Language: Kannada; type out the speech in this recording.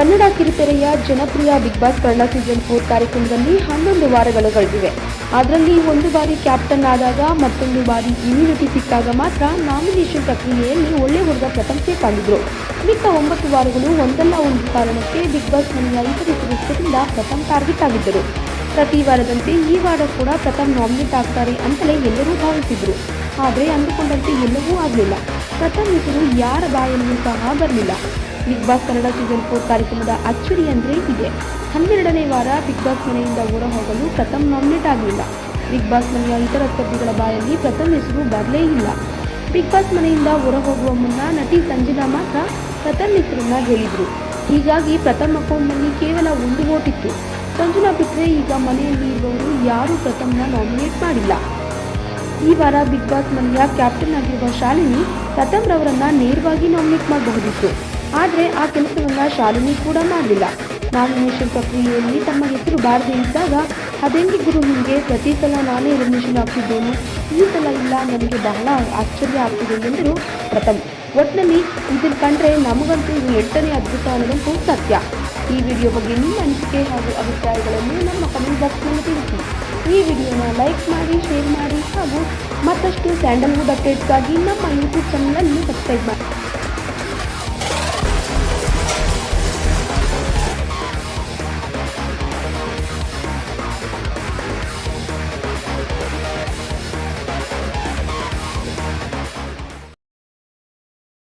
ಕನ್ನಡ ಕಿರುತೆರೆಯ ಜನಪ್ರಿಯ ಬಿಗ್ ಬಾಸ್ ಕನ್ನಡ ಸೀಸನ್ 4 ಕಾರ್ಯಕ್ರಮದಲ್ಲಿ 11 ವಾರಗಳು ಕಳೆದಿವೆ. ಅದರಲ್ಲಿ ಒಂದು ಬಾರಿ ಕ್ಯಾಪ್ಟನ್ ಆದಾಗ, ಮತ್ತೊಂದು ಬಾರಿ ಇಮ್ಯುನಿಟಿ ಸಿಕ್ಕಾಗ ಮಾತ್ರ ನಾಮಿನೇಷನ್ ಪ್ರಕ್ರಿಯೆಯಲ್ಲಿ ಒಳ್ಳೆ ಹುಡುಗ ಪ್ರಥಮ್ ಸೇಫ್ ಆಗಿದ್ರು. ಮಿಕ್ಕ 9 ವಾರಗಳು ಒಂದಲ್ಲ ಒಂದು ಕಾರಣಕ್ಕೆ ಬಿಗ್ ಬಾಸ್ ಮನೆಯ ಇತರೆ ಸದಸ್ಯರಿಂದ ಪ್ರಥಮ್ ಟಾರ್ಗೆಟ್ ಆಗಿದ್ದರು. ಪ್ರತಿ ವಾರದಂತೆ ಈ ವಾರ ಕೂಡ ಪ್ರಥಮ್ ನಾಮಿನೇಟ್ ಆಗ್ತಾರೆ ಅಂತಲೇ ಎಲ್ಲರೂ ಭಾವಿಸಿದ್ರು. ಆದರೆ ಅಂದುಕೊಂಡಂತೆ ಎಲ್ಲವೂ ಆಗಲಿಲ್ಲ. ಪ್ರಥಮ್ ಹೆಸರು ಯಾರ ಬಾಯಲ್ಲಿಯೂ ಸಹ ಬರಲಿಲ್ಲ. ಬಿಗ್ ಬಾಸ್ ಕನ್ನಡ ಸೀಸನ್ 4 ಕಾರ್ಯಕ್ರಮದ ಅಚ್ಚರಿ ಅಂದರೆ ಇದೆ. 12ನೇ ವಾರ ಬಿಗ್ ಬಾಸ್ ಮನೆಯಿಂದ ಹೊರ ಹೋಗಲು ಪ್ರಥಮ್ ನಾಮಿನೇಟ್ ಆಗಲಿಲ್ಲ. ಬಿಗ್ ಬಾಸ್ ಮನೆಯ ಇತರ ಸ್ಪರ್ಧಿಗಳ ಬಾಯಲ್ಲಿ ಪ್ರಥಮ್ ಹೆಸರು ಬರಲೇ ಇಲ್ಲ. ಬಿಗ್ ಬಾಸ್ ಮನೆಯಿಂದ ಹೊರ ಹೋಗುವ ಮುನ್ನ ನಟಿ ಸಂಜನಾ ಮಾತ್ರ ಪ್ರಥಮ್ ಹೆಸರನ್ನ ಹೇಳಿದ್ರು. ಹೀಗಾಗಿ ಪ್ರಥಮ್ ಅಕೌಂಟ್ನಲ್ಲಿ ಕೇವಲ 1 ವೋಟ್ ಇತ್ತು. ಸಂಜನಾ ಬಿಟ್ಟರೆ ಈಗ ಮನೆಯಲ್ಲಿ ಇರುವವರು ಯಾರೂ ಪ್ರಥಮ್ನ ನಾಮಿನೇಟ್ ಮಾಡಿಲ್ಲ. ಈ ವಾರ ಬಿಗ್ ಬಾಸ್ ಮನೆಯ ಕ್ಯಾಪ್ಟನ್ ಆಗಿರುವ ಶಾಲಿನಿ ಪ್ರಥಮ್ ರವರನ್ನ ನೇರವಾಗಿ ನಾಮಿನೇಟ್ ಮಾಡಬಹುದಿತ್ತು. ಆದರೆ ಆ ಕೆಲಸವನ್ನ ಶಾಲಿನಿ ಕೂಡ ಮಾಡಲಿಲ್ಲ. ನಾಮಿನೇಷನ್ ಪ್ರಕ್ರಿಯೆಯಲ್ಲಿ ತಮ್ಮ ಹೆಸರು ಬಾರದೇ ಇದ್ದಾಗ ಅದೆಂಗೆ ಗುರು ನಿಮಗೆ ಪ್ರತಿ ಸಲ ನಾನೇ ಎಲಿಮಿನೇಷನ್ ಆಗ್ತಿದ್ದೇನೆ, ಈ ಸಲ ಇಲ್ಲ, ನನಗೆ ಬಹಳ ಆಶ್ಚರ್ಯ ಆಗ್ತಿದೆ ಎಂದರು ಪ್ರಥಮ್. ಒಟ್ಟಿನಲ್ಲಿ ಇದನ್ನು ಕಂಡ್ರೆ ನಮಗಂತೂ ಇದು 8ನೇ ಅದ್ಭುತ ಅನ್ನೋದಂತೂ ಸತ್ಯ. ಈ ವಿಡಿಯೋ ಬಗ್ಗೆ ನಿಮ್ಮ ಅನಿಸಿಕೆ ಹಾಗೂ ಅಭಿಪ್ರಾಯಗಳನ್ನು ನಮ್ಮ ಕಮೆಂಟ್ ಬಾಕ್ಸ್ನಲ್ಲಿ ತಿಳಿಸಿ. ಈ ವಿಡಿಯೋನ ಲೈಕ್ ಮಾಡಿ, ಶೇರ್ ಮಾಡಿ ಹಾಗೂ ಮತ್ತಷ್ಟು ಸ್ಯಾಂಡಲ್ವುಡ್ ಅಪ್ಡೇಟ್ಸ್ಗಾಗಿ ನಮ್ಮ ಯೂಟ್ಯೂಬ್ ಚಾನಲನ್ನು ಸಬ್ಸ್ಕ್ರೈಬ್ ಮಾಡಿ.